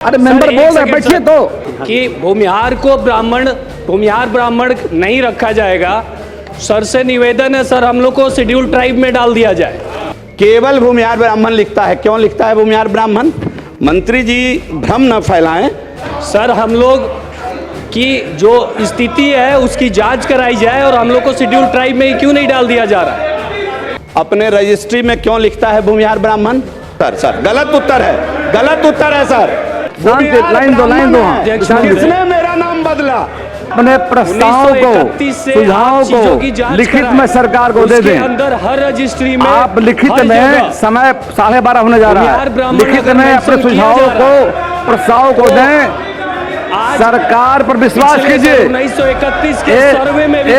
अरे मेंबर बोल रहे बैठिए तो कि भूमिहार को भूमिहार ब्राह्मण नहीं रखा जाएगा। सर से निवेदन है सर, हम लोग को शेड्यूल ट्राइब में डाल दिया जाए। केवल भूमिहार ब्राह्मण लिखता है, क्यों लिखता है भूमिहार ब्राह्मण? मंत्री जी भ्रम न फैलाएं। सर हम लोग की जो स्थिति है उसकी जांच कराई जाए और हम लोग को शेड्यूल ट्राइब में क्यों नहीं डाल दिया जा रहा है? अपने रजिस्ट्री में क्यों लिखता है भूमिहार ब्राह्मण? सर गलत उत्तर है, गलत उत्तर है सर। लाइन दो किसने मेरा नाम बदला? अपने प्रस्ताव को, सुझाव को लिखित में सरकार को दे दें। अंदर हर रजिस्ट्री में आप लिखित में, समय 12:30 होने जा रहा है, लिखित में अपने सुझावों को, प्रस्ताव को दें। सरकार पर विश्वास कीजिए। 1931 के सर्वे में भी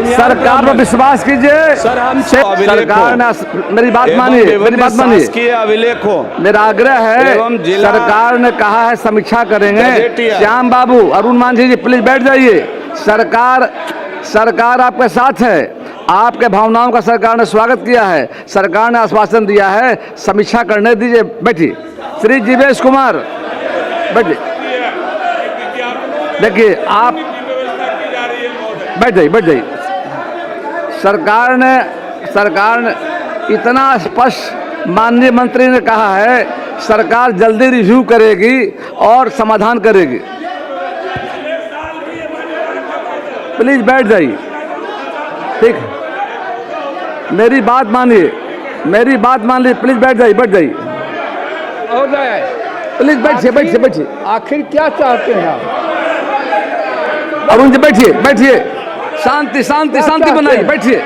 सरकार पर विश्वास कीजिए। सरकार ने, मेरी बात मानिए, अभिलेख हो, मेरा आग्रह है। सरकार ने कहा है समीक्षा करेंगे। श्याम बाबू, अरुण मांझी जी प्लीज बैठ जाइए। सरकार आपके साथ है, आपके भावनाओं का सरकार ने स्वागत किया है। सरकार ने आश्वासन दिया है, समीक्षा करने दीजिए। बैठिए श्री जीवेश कुमार, बैठिए। देखिए आप बैठ जाइए। सरकार ने इतना स्पष्ट माननीय मंत्री ने कहा है, सरकार जल्दी रिव्यू करेगी और समाधान करेगी। प्लीज बैठ जाइए, ठीक है? मेरी बात मानिए, प्लीज बैठ जाइए। प्लीज बैठिए। आखिर क्या चाहते हैं आप? अरुण जी बैठिए। शांति बनाइए। बैठिए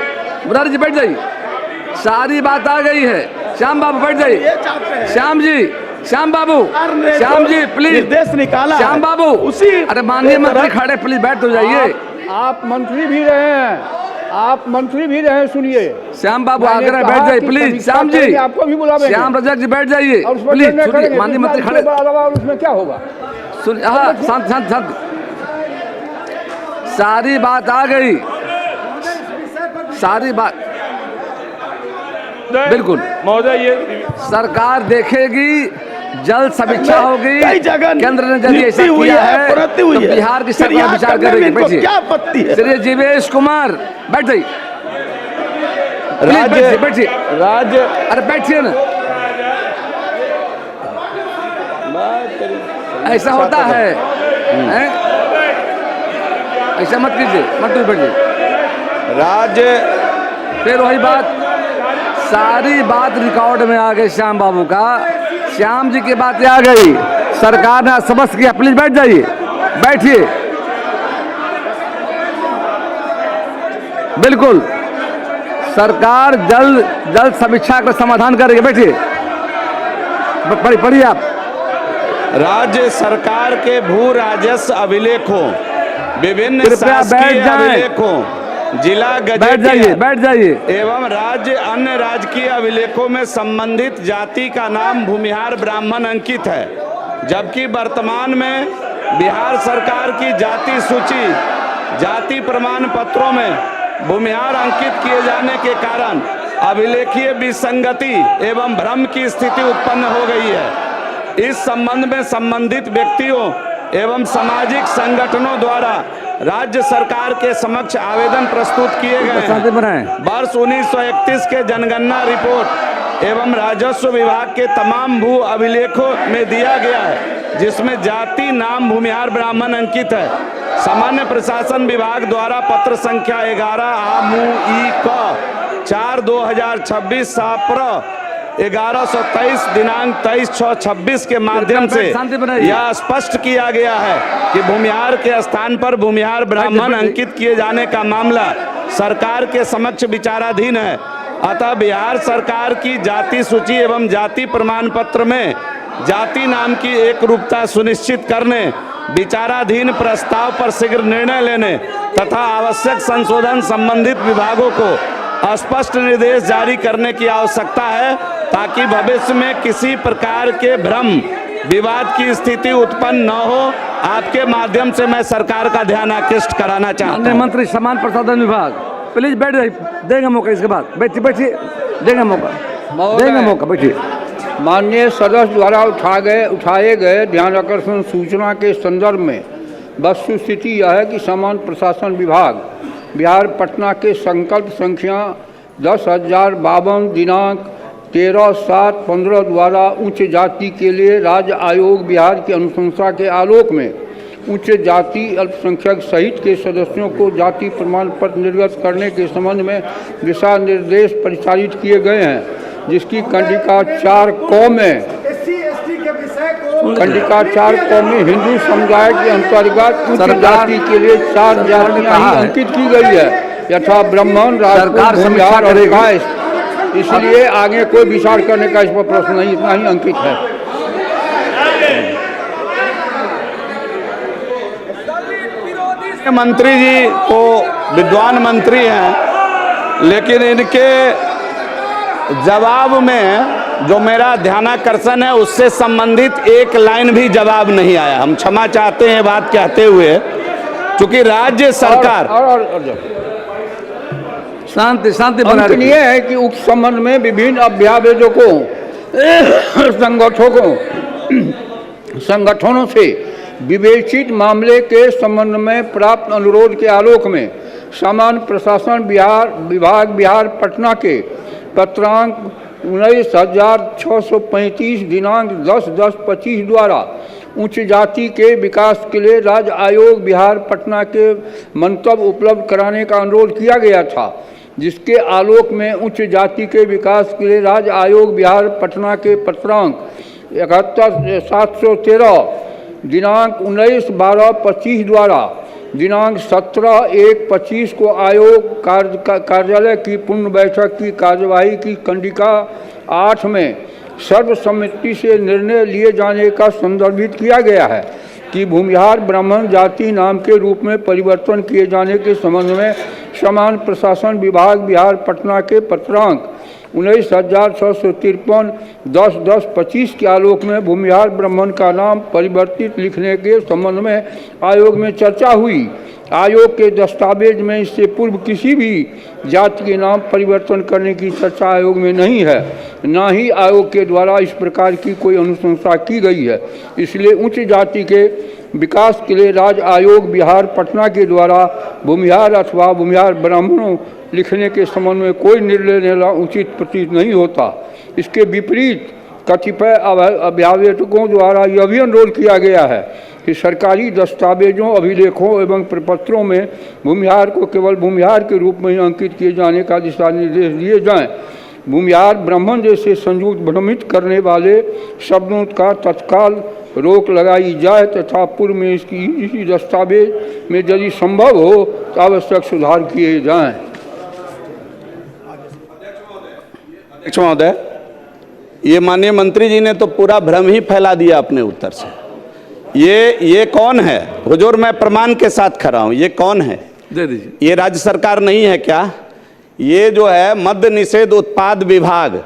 मुरारी जी, बैठ जाइए। सारी बात आ गई है। श्याम बाबू बैठ जाइए। श्याम जी प्लीज निर्देश निकाला। श्याम बाबू उसी, अरे माननीय मंत्री खड़े, प्लीज बैठ तो जाइए। आप मंत्री भी रहे हैं, सुनिए। श्याम बाबू आग्रह बैठ जाइए प्लीज। श्याम जी, आपको भी बुलावेंगे। श्याम रजक जी बैठ जाइए प्लीज। माननीय मंत्री खड़े, उसमें क्या होगा? सुनिए। हाँ, शांत। सारी बात आ गई, सारी बात बिल्कुल महोदय, ये सरकार देखेगी, जल्द समीक्षा होगी। केंद्र ने यदि ऐसा किया है तो बिहार की सरकार विचार करेगी। बैठिए। क्या आपत्ति है? श्री जीवेश कुमार बैठ जाइए। बैठिए। अरे बैठिए ना, ऐसा होता है? ऐसा मत कीजिए, बैठिए। फिर वही बात, सारी बात रिकॉर्ड में आ गई। श्याम बाबू का, श्याम जी की बातें आ गई, सरकार ने आश्वस्त किया। प्लीज बैठ जाइए, बैठिए। बिल्कुल, सरकार जल्द समीक्षा कर समाधान करेगी। बैठिए, पढ़िए आप। राज्य सरकार के भू राजस्व अभिलेखों, विभिन्न शासकीय अभिलेखों, जिला गजेटियर बैठ जाइए एवं राज्य अन्य राजकीय अभिलेखों में संबंधित जाति का नाम भूमिहार ब्राह्मण अंकित है, जबकि वर्तमान में बिहार सरकार की जाति सूची, जाति प्रमाण पत्रों में भूमिहार अंकित किए जाने के कारण अभिलेखीय विसंगति एवं भ्रम की स्थिति उत्पन्न हो गई है। इस संबंध में संबंधित व्यक्तियों एवं सामाजिक संगठनों द्वारा राज्य सरकार के समक्ष आवेदन प्रस्तुत किए गए हैं। वर्ष 1931 के जनगणना रिपोर्ट एवं राजस्व विभाग के तमाम भू अभिलेखों में दिया गया है, जिसमें जाति नाम भूमिहार ब्राह्मण अंकित है। सामान्य प्रशासन विभाग द्वारा पत्र संख्या 11/4/2026 साप्र 1123 दिनांक 23/6/26 के माध्यम से यह स्पष्ट किया गया है कि भूमिहार के स्थान पर भूमिहार ब्राह्मण अंकित किए जाने का मामला सरकार के समक्ष विचाराधीन है। अतः बिहार सरकार की जाति सूची एवं जाति प्रमाण पत्र में जाति नाम की एक रूपता सुनिश्चित करने, विचाराधीन प्रस्ताव पर शीघ्र निर्णय लेने तथा आवश्यक संशोधन संबंधित विभागों को स्पष्ट निर्देश जारी करने की आवश्यकता है, ताकि भविष्य में किसी प्रकार के भ्रम विवाद की स्थिति उत्पन्न न हो। आपके माध्यम से मैं सरकार का ध्यान आकृष्ट कराना चाहता हूं। मंत्री समान प्रसाधन विभाग, प्लीज बैठ जाइए, देंगे मौका। इसके बाद बैठिए, देंगे मौका, बैठिए। माननीय सदस्य द्वारा उठाए गए ध्यान आकर्षण सूचना के संदर्भ में वस्तुस्थिति यह है कि सामान्य प्रशासन विभाग बिहार पटना के संकल्प संख्या 10,052 दिनांक 13/7/15 द्वारा उच्च जाति के लिए राज्य आयोग बिहार की अनुशंसा के आलोक में उच्च जाति अल्पसंख्यक सहित के सदस्यों को जाति प्रमाण पत्र निर्गत करने के संबंध में दिशा निर्देश परिचालित किए गए हैं, जिसकी कंडिका 4 क में हिंदू समुदाय के अंतर्गत उच्च जाति के लिए 4 जातियां ही अंकित की गई है, यथा ब्राह्मण, राजपूत, भूमिहार और कायस्थ। इसलिए आगे कोई विचार करने का इस पर प्रश्न नहीं, इतना ही अंकित है। मंत्री जी तो विद्वान मंत्री हैं, लेकिन इनके जवाब में जो मेरा ध्यानाकर्षण है उससे संबंधित एक लाइन भी जवाब नहीं आया। हम क्षमा चाहते हैं बात कहते हुए, क्योंकि राज्य सरकार शांति शांति बना अंकनीय है कि उक्त संबंध में विभिन्न अभ्यावेदकों संगठनों से विवेचित मामले के संबंध में प्राप्त अनुरोध के आलोक में सामान्य प्रशासन विभाग बिहार पटना के पत्रांक 19,635 दिनांक 10/10/25 द्वारा उच्च जाति के विकास के लिए राज्य आयोग बिहार पटना के मंतव्य उपलब्ध कराने का अनुरोध किया गया था, जिसके आलोक में उच्च जाति के विकास के लिए राज्य आयोग बिहार पटना के पत्रांक 71,713 दिनांक 19/12/25 द्वारा दिनांक 17/1/25 को आयोग कार्यालय की पूर्ण बैठक की कार्यवाही की कंडिका 8 में सर्वसम्मति से निर्णय लिए जाने का संदर्भित किया गया है कि भूमिहार ब्राह्मण जाति नाम के रूप में परिवर्तन किए जाने के संबंध में सामान्य प्रशासन विभाग बिहार पटना के पत्रांक 19,653 10/10/25 के आलोक में भूमिहार ब्राह्मण का नाम परिवर्तित लिखने के संबंध में आयोग में चर्चा हुई। आयोग के दस्तावेज में इससे पूर्व किसी भी जाति के नाम परिवर्तन करने की चर्चा आयोग में नहीं है, न ही आयोग के द्वारा इस प्रकार की कोई अनुशंसा की गई है। इसलिए उच्च जाति के विकास के लिए राज्य आयोग बिहार पटना के द्वारा भूमिहार अथवा भूमिहार ब्राह्मणों लिखने के संबंध में कोई निर्णय लेना उचित प्रतीत नहीं होता। इसके विपरीत कतिपय अभ्यावेदकों द्वारा यह भी अनुरोध किया गया है कि सरकारी दस्तावेजों, अभिलेखों एवं प्रपत्रों में भूमिहार को केवल भूमिहार के रूप में ही अंकित किए जाने का दिशा निर्देश दिए जाएं। भूमिहार ब्राह्मण जैसे संयुक्त भ्रमित करने वाले शब्दों का तत्काल रोक लगाई जाए तथा पूर्व में इसी दस्तावेज में यदि संभव हो तो आवश्यक सुधार किए जाएं। अध्यक्ष महोदय, ये माननीय मंत्री जी ने तो पूरा भ्रम ही फैला दिया अपने उत्तर से। ये कौन है हुजूर? मैं प्रमाण के साथ खड़ा हूं। ये कौन है? दे दीजिए। ये राज्य सरकार नहीं है क्या? ये जो है मद्य निषेध उत्पाद विभाग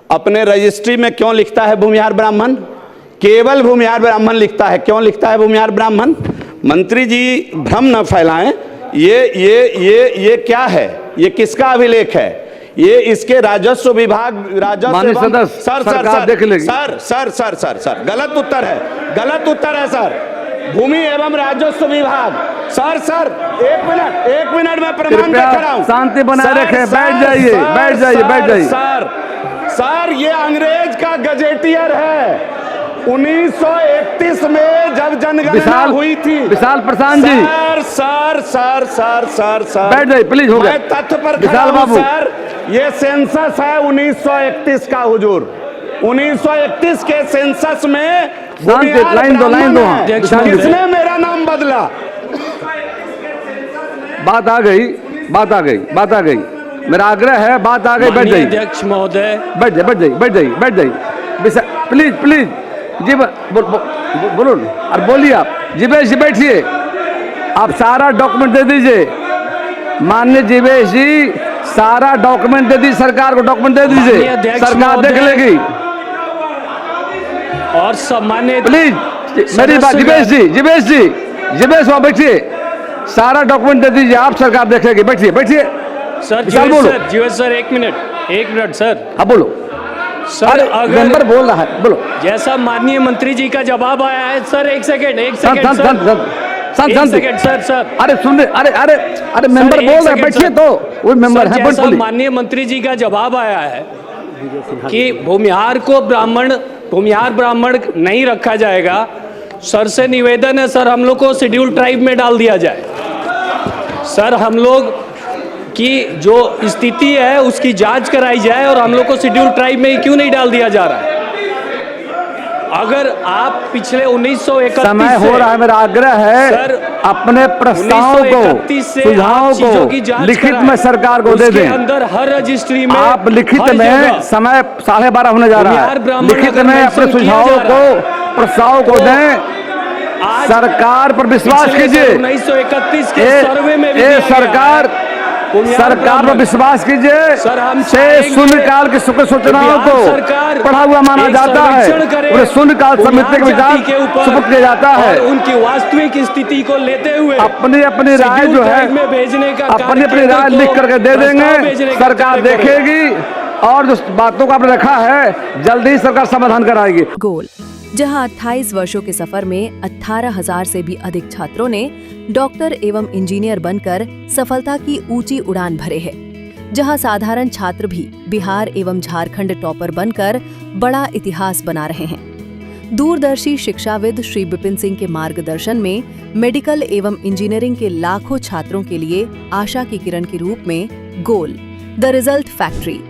अपने रजिस्ट्री में क्यों लिखता है भूमिहार ब्राह्मण? केवल भूमिहार ब्राह्मण लिखता है। क्यों लिखता है भूमिहार ब्राह्मण? मंत्री जी भ्रम न फैलाएं। ये क्या है? ये किसका अभिलेख है? ये इसके राजस्व विभाग सरकार देख लेगी। सर गलत उत्तर है, गलत उत्तर है सर। भूमि एवं राजस्व विभाग। सर एक मिनट में प्रमाण देख रहा हूं। शांति बनाए रखें। बैठ जाइए। सर ये अंग्रेज का गजेटियर है। 1931 में जब जनगणना हुई थी। विशाल प्रशांत जी। सर बैठ जाइए प्लीज। हो गया। तथ्य पर विशाल बाबू सर, ये सेंसस है 1931 का हुजूर। 1931 के सेंसस में लाइन दो। किसने मेरा नाम बदला? बात आ गई। मेरा आग्रह है, बात आ गई। बैठ जाइए अध्यक्ष महोदय। बैठ जाइए। प्लीज जी बोलो और बोलिए आप। जीवेश जी बैठिए। आप सारा डॉक्यूमेंट दे दीजिए। माननीय जीवेश जी सारा डॉक्यूमेंट दे दीजिए। सरकार को डॉक्यूमेंट दे दीजिए, सरकार देख लेगी। और सम्मानित प्लीज मेरी बात। जीवेश वहाँ बैठिए। सारा डॉक्यूमेंट दे दीजिए आप, सरकार देखेगी। बैठिए sir. Jeevesh sir 1 minute sir. हाँ बोलो। सर, अरे अगर- मेंबर बोल रहा है, बोलो। जैसा माननीय मंत्री जी का जवाब आया है सर, एक सेकंड शांत सर, शांत शांत शांत एक शांत सेकंड सर अरे सुन रहे, अरे अरे अरे मेंबर एक बोल रहे हैं, सेकंड, बैठिए सर। तो वो मेंबर सर, है, बोल जैसा बोलिए। माननीय मंत्री जी का जवाब आया है कि भूमिहार ब्राह्मण नहीं रखा जाएगा, सर से निवेदन है सर, हम लोग को शेड्यूल ट्राइब में डाल दिया जाए। सर, हम लोग की जो स्थिति है उसकी जांच कराई जाए और हम लोग को शेड्यूल ट्राइब में क्यों नहीं डाल दिया जा रहा है। अगर आप पिछले 1931 समय हो रहा है, मेरा आग्रह है सर, अपने प्रस्ताव 1931 से को, सुझाव आप चीजों की को जांच लिखित कराएं। में सरकार को दे उसके दें। अंदर हर रजिस्ट्री में आप लिखित हर में, जगह समय 12:30 होने जा रहा भूमिहार है, ब्राह्मण लिखित अगर में mention अपने किया सुझाव जा रहा है, को, प्रस्ताव को तो दें। आज सरकार पर विश्वास पिछले कीजिए। 1931 के ये- सर्वे में भी ये दिया गया सरकार है। भूमिहार सरकार पर ब्राह्मण- विश्वास कीजिए। सर, हम से चाहेंगे शून्यकाल की सुख सूचनाओं बिहार को सरकार पढ़ा हुआ माना एक जाता है, सर्वेक्षण करे उन्हें शून्यकाल समिति के भूमिहार विचार जाति के ऊपर सुपुर्द किया जाता है। और उनकी वास्तविक स्थिति को लेते हुए अपनी अपनी राय शेड्यूल जो है ट्राइब में भेजने का अपनी कार्य अपनी केंद्र राय को लिख करके दे प्रस्ताव देंगे, भेजने का सरकार कार्य करेगा। देखेगी और जो बातों को आपने रखा है जल्दी ही सरकार समाधान कराएगी। गोल, जहां 28 वर्षों के सफर में 18,000 से भी अधिक छात्रों ने डॉक्टर एवं इंजीनियर बनकर सफलता की ऊंची उड़ान भरे है, जहां साधारण छात्र भी बिहार एवं झारखंड टॉपर बनकर बड़ा इतिहास बना रहे हैं। दूरदर्शी शिक्षाविद श्री विपिन सिंह के मार्गदर्शन में मेडिकल एवं इंजीनियरिंग के लाखों छात्रों के लिए आशा की किरण के रूप में गोल, द रिजल्ट फैक्ट्री